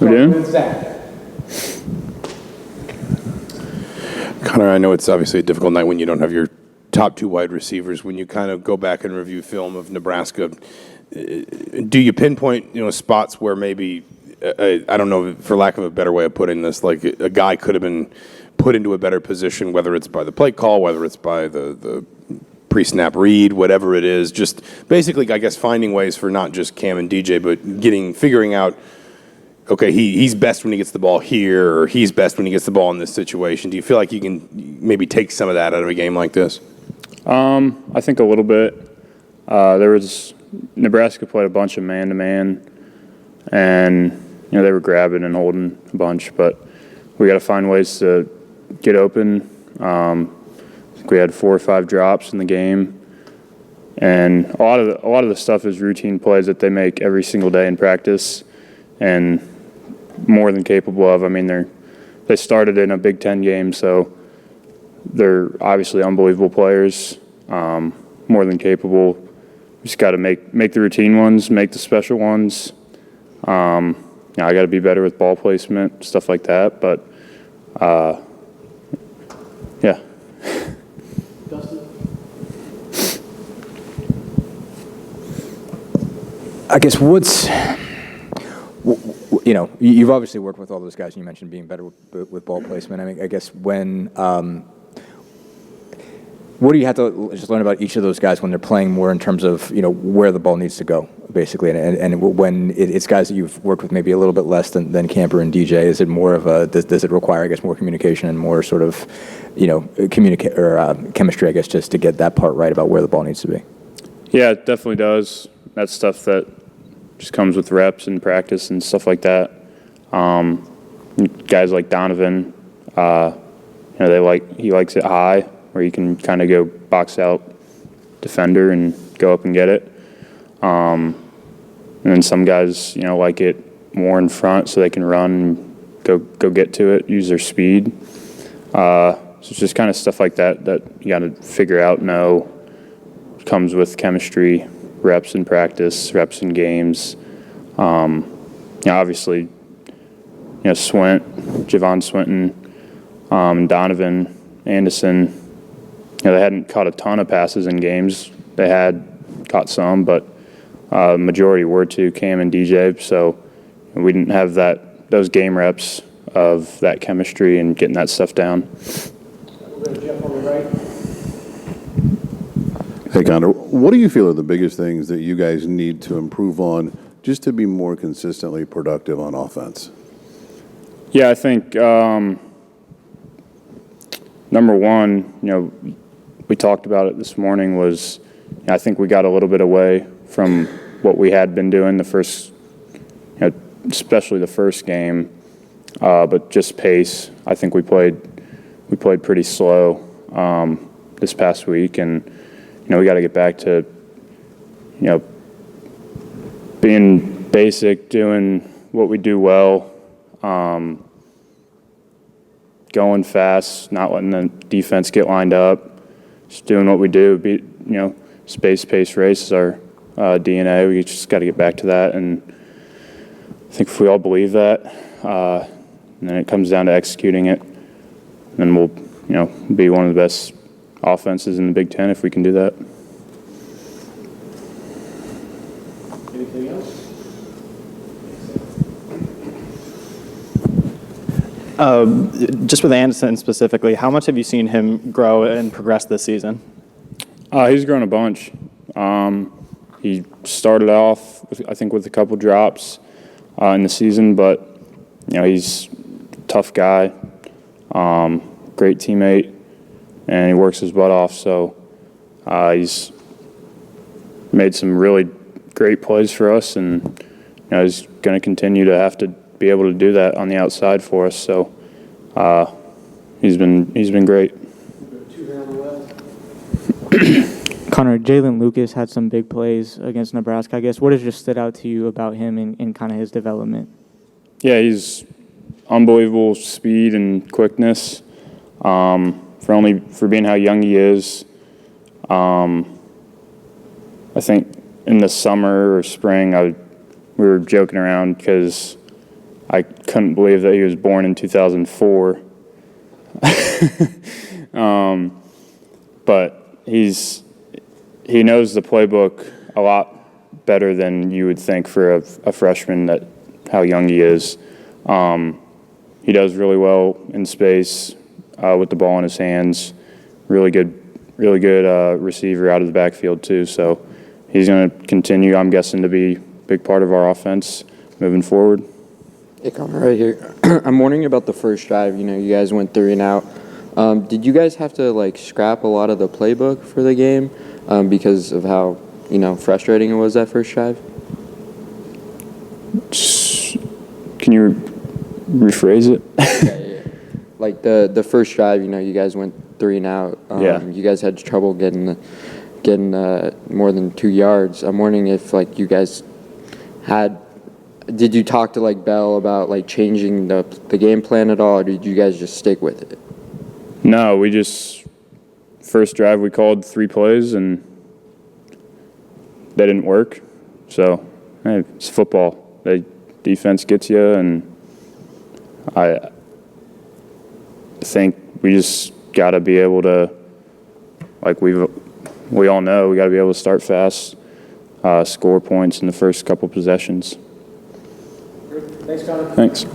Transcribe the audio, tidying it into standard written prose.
We do? Zach. Connor, I know it's obviously a difficult night when you don't have your top two wide receivers. When you kind of go back and review film of Nebraska, do you pinpoint, spots where maybe, I don't know, for lack of a better way of putting this, like a guy could have been put into a better position, whether it's by the play call, whether it's by the pre-snap read, whatever it is, just basically, I guess, finding ways for not just Cam and DJ, but figuring out, okay, he's best when he gets the ball here, or he's best when he gets the ball in this situation. Do you feel like you can maybe take some of that out of a game like this? I think a little bit. Nebraska played a bunch of man-to-man, and they were grabbing and holding a bunch, but we got to find ways to get open. I think we had 4 or 5 drops in the game, and a lot of the stuff is routine plays that they make every single day in practice, and more than capable of. I mean, they started in a Big Ten game, so they're obviously unbelievable players, more than capable. We just got to make the routine ones, make the special ones. I got to be better with ball placement, stuff like that. But yeah. I guess you've obviously worked with all those guys, and you mentioned being better with ball placement. I mean, I guess what do you have to just learn about each of those guys when they're playing more in terms of, where the ball needs to go, basically? And when it's guys that you've worked with maybe a little bit less than Camper and DJ, is it more of does it require, I guess, more communication and more sort of, chemistry, I guess, just to get that part right about where the ball needs to be? Yeah, it definitely does. That's stuff that just comes with reps and practice and stuff like that. Guys like Donovan, he likes it high, where you can kind of go box out defender and go up and get it. And then some guys, like it more in front so they can run and go get to it, use their speed. So it's just kind of stuff like that you got to figure out, know, comes with chemistry, reps in practice, reps in games. Obviously, Javon Swinton, and Donovan Anderson, they hadn't caught a ton of passes in games. They had caught some, but the majority were to Cam and DJ. So we didn't have those game reps of that chemistry and getting that stuff down. Jeff on the right. Hey, Connor, what do you feel are the biggest things that you guys need to improve on just to be more consistently productive on offense? Yeah, I think number one, we talked about it this morning, was I think we got a little bit away from what we had been doing the first, especially the first game, but just pace. I think we played pretty slow this past week, and we got to get back to being basic, doing what we do well, going fast, not letting the defense get lined up, just doing what we do. Space, pace, race is our DNA. We just got to get back to that, and I think if we all believe that, and then it comes down to executing it, then we'll be one of the best offenses in the Big Ten if we can do that. Anything else? Just with Anderson specifically, how much have you seen him grow and progress this season? He's grown a bunch. He started off, I think, with a couple drops in the season, but he's a tough guy, great teammate, and he works his butt off. So he's made some really great plays for us, and he's going to continue to have to be able to do that on the outside for us. So he's been great. Connor, Jalen Lucas had some big plays against Nebraska. I guess what has just stood out to you about him and kind of his development? Yeah, he's unbelievable speed and quickness. For being how young he is, I think in the summer or spring, we were joking around because I couldn't believe that he was born in 2004. But he knows the playbook a lot better than you would think for a freshman, that how young he is. He does really well in space with the ball in his hands. Really good receiver out of the backfield too. So he's going to continue, I'm guessing, to be a big part of our offense moving forward. Hey, Connor, right here. I'm wondering about the first drive. You guys went 3 and out. Did you guys have to scrap a lot of the playbook for the game because of how frustrating it was that first drive? Can you rephrase it? Yeah. Like the first drive, you guys went 3 and out. Yeah. You guys had trouble getting more than 2 yards. I'm wondering if you guys did you talk to Bell about changing the game plan at all, or did you guys just stick with it? No, first drive we called 3 plays and they didn't work. So, hey, it's football. Defense gets you, and I think we just got to be able to, we all know, we got to be able to start fast, score points in the first couple possessions. Thanks, Connor. Thanks.